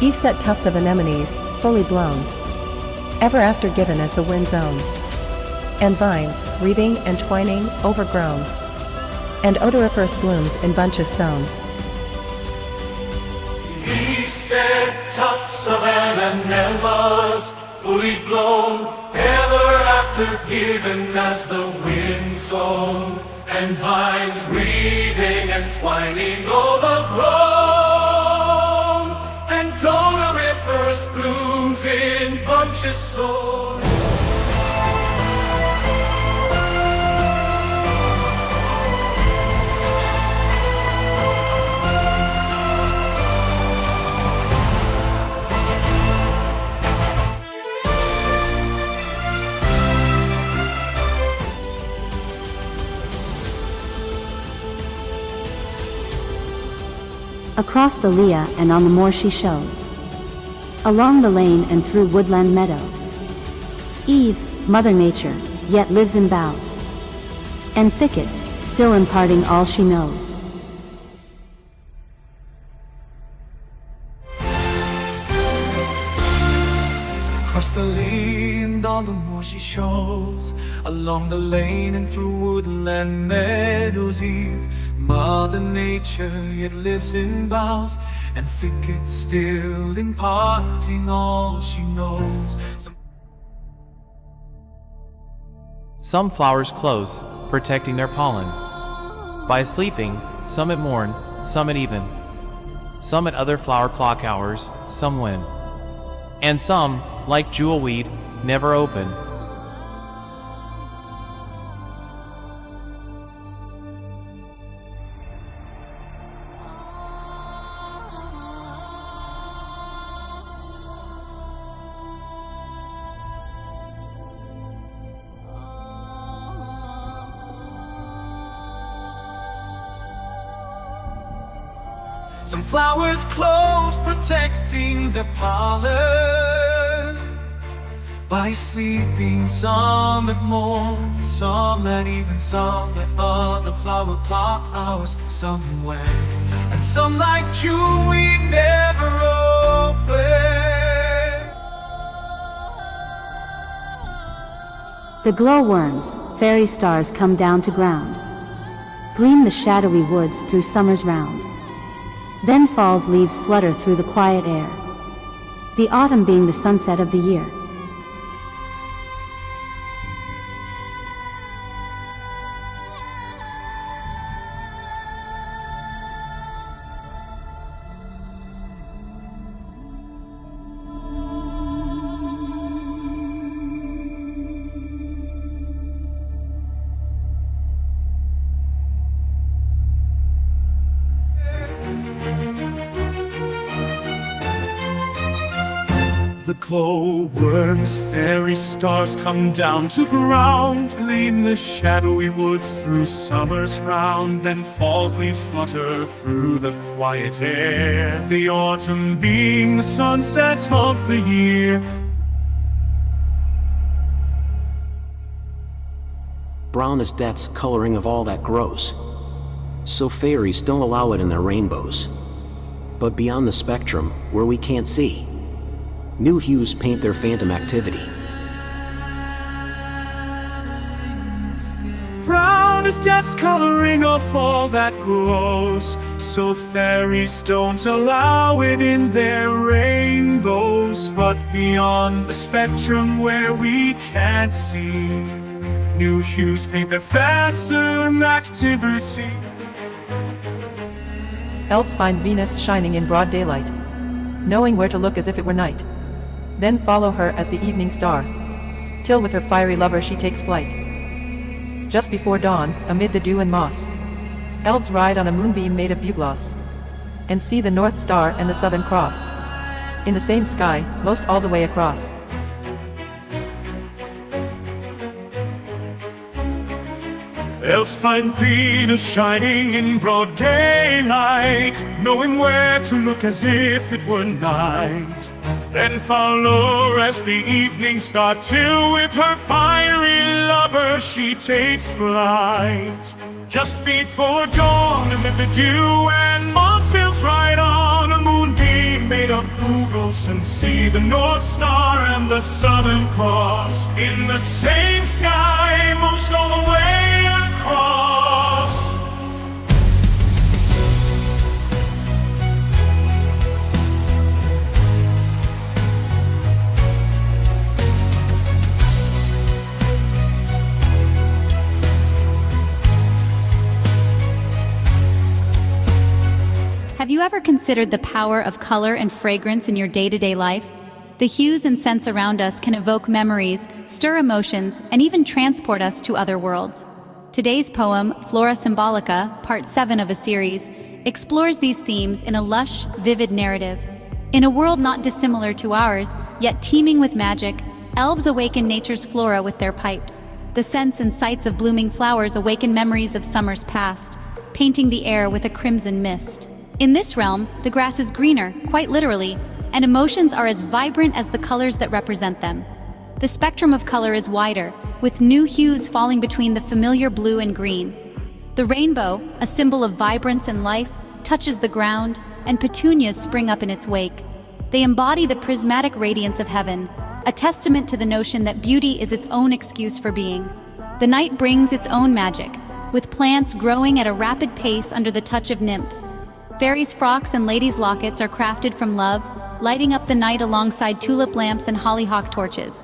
Eve set tufts of anemones, fully blown, ever after given as the wind's own, and vines, wreathing and twining, overgrown, and odoriferous blooms in bunches sown. Eve set tufts of anemones, fully blown, ever after given as the wind's own, and vines wreathing and twining overgrown, and odoriferous blooms in bunches sown. Across the lea and on the moor she shows, along the lane and through woodland meadows. Eve, Mother Nature, yet lives in boughs and thickets, still imparting all she knows. Across the lea and on the moor she shows, along the lane and through woodland meadows. Eve, Mother Nature, yet lives in boughs and thickets, still imparting all she knows. Some flowers close, protecting their pollen by sleeping, some at morn, some at even, some at other flower clock hours, some when, and some, like jewelweed, never open. Some flowers close, protecting their pollen by sleeping, some at morn, some at even, some at other flower clock hours, some when, and some like jewelry never open. The glowworms, fairy stars come down to ground, gleam the shadowy woods through summer's round. Then fall's leaves flutter through the quiet air, the autumn being the sunset of the year. The glowworms, fairy stars come down to ground, gleam the shadowy woods through summer's round. Then fall's leaves flutter through the quiet air, the autumn being the sunset of the year. Brown is death's coloring of all that grows, so fairies don't allow it in their rainbows. But beyond the spectrum, where we can't see, new hues paint their phantom activity. Brown is death's coloring of all that grows, so fairies don't allow it in their rainbows. But beyond the spectrum where we can't see, new hues paint their phantom activity. Elves find Venus shining in broad daylight, knowing where to look as if it were night. Then follow her as the evening star, till with her fiery lover she takes flight. Just before dawn, amid the dew and moss, elves ride on a moonbeam made of bugloss, and see the North Star and the Southern Cross, in the same sky, most all the way across. Elves find Venus shining in broad daylight, knowing where to look as if it were night. Then follow as the evening star, till with her fiery lover she takes flight. Just before dawn, amid the dew and moss, sails right on a moonbeam made of Bugloss. close and see the North Star and the Southern Cross in the same sky, most all the way across. Have you ever considered the power of color and fragrance in your day-to-day life? The hues and scents around us can evoke memories, stir emotions, and even transport us to other worlds. Today's poem, Flora Symbolica, Part 7 of a series, explores these themes in a lush, vivid narrative. In a world not dissimilar to ours, yet teeming with magic, elves awaken nature's flora with their pipes. The scents and sights of blooming flowers awaken memories of summers past, painting the air with a crimson mist. In this realm, the grass is greener, quite literally, and emotions are as vibrant as the colors that represent them. The spectrum of color is wider, with new hues falling between the familiar blue and green. The rainbow, a symbol of vibrance and life, touches the ground, and petunias spring up in its wake. They embody the prismatic radiance of heaven, a testament to the notion that beauty is its own excuse for being. The night brings its own magic, with plants growing at a rapid pace under the touch of nymphs. Fairies' frocks and ladies' lockets are crafted from love, lighting up the night alongside tulip lamps and hollyhock torches.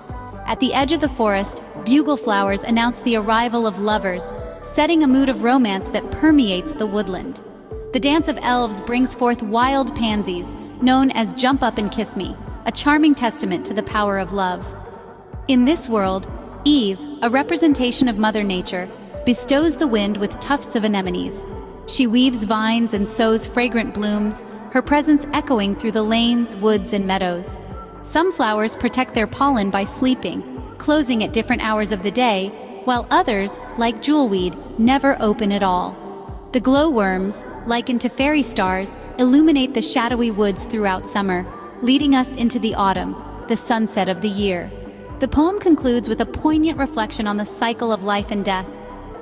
At the edge of the forest, bugle flowers announce the arrival of lovers, setting a mood of romance that permeates the woodland. The dance of elves brings forth wild pansies, known as Jump Up and Kiss Me, a charming testament to the power of love. In this world, Eve, a representation of Mother Nature, bestows the wind with tufts of anemones. She weaves vines and sows fragrant blooms, her presence echoing through the lanes, woods, and meadows. Some flowers protect their pollen by sleeping, closing at different hours of the day, while others, like jewelweed, never open at all. The glowworms, likened to fairy stars, illuminate the shadowy woods throughout summer, leading us into the autumn, the sunset of the year. The poem concludes with a poignant reflection on the cycle of life and death.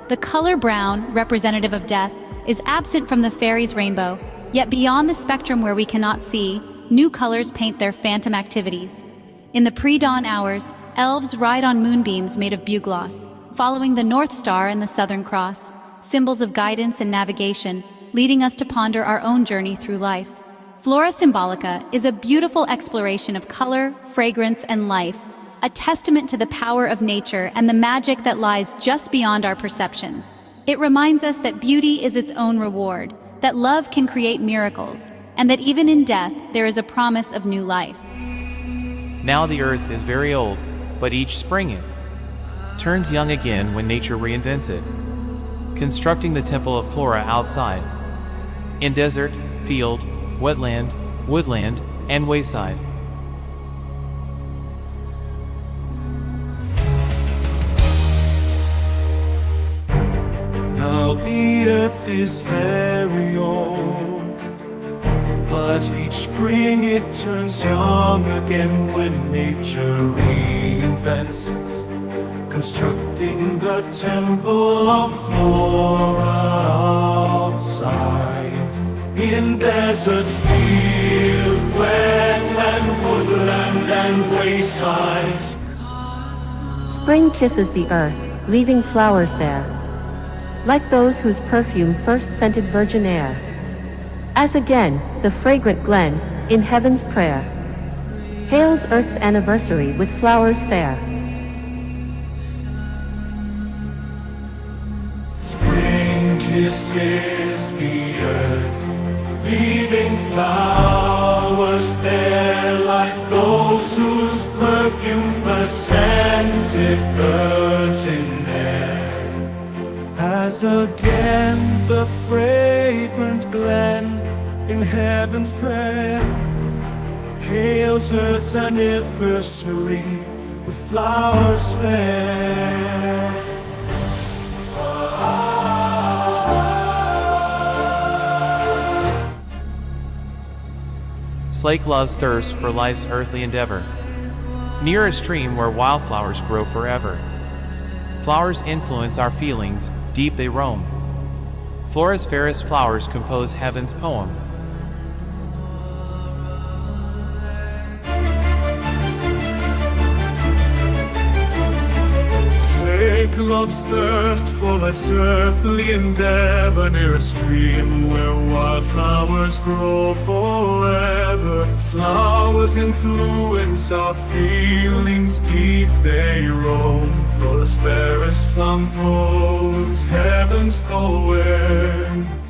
The color brown, representative of death, is absent from the fairies' rainbow, yet beyond the spectrum where we cannot see, new colors paint their phantom activities. In the pre-dawn hours, elves ride on moonbeams made of bugloss, following the North Star and the Southern Cross, symbols of guidance and navigation, leading us to ponder our own journey through life. Flora Symbolica is a beautiful exploration of color, fragrance, and life, a testament to the power of nature and the magic that lies just beyond our perception. It reminds us that beauty is its own reward, that love can create miracles, and that even in death there is a promise of new life. Now the earth is very old, but each spring it turns young again when nature reinvents it, constructing the temple of Flora outside, in desert, field, wetland, woodland, and wayside. Now the earth is very old, but each spring it turns young again when nature reinvents it, constructing the temple of Flora outside, in desert, field, wetland, woodland, and waysides. Spring kisses the earth, leaving flowers there, like those whose perfume first scented virgin air. As again, the fragrant glen, in heaven's prayer, hails earth's anniversary with flowers fair. Spring kisses the earth, leaving flowers there, like those whose perfume first scented virgin air. As again the fragrant glen in heaven's prayer hails earth's anniversary with flowers fair. Slake loves thirst for life's earthly endeavor, near a stream where wildflowers grow forever. Flowers influence our feelings, deep they roam. Flora's fairest flowers compose heaven's poem. Like love's thirst for life's earthly endeavor, near a stream where wildflowers grow forever. Flowers influence our feelings deep, they roam. Flora's fairest flung poems, heaven's poem.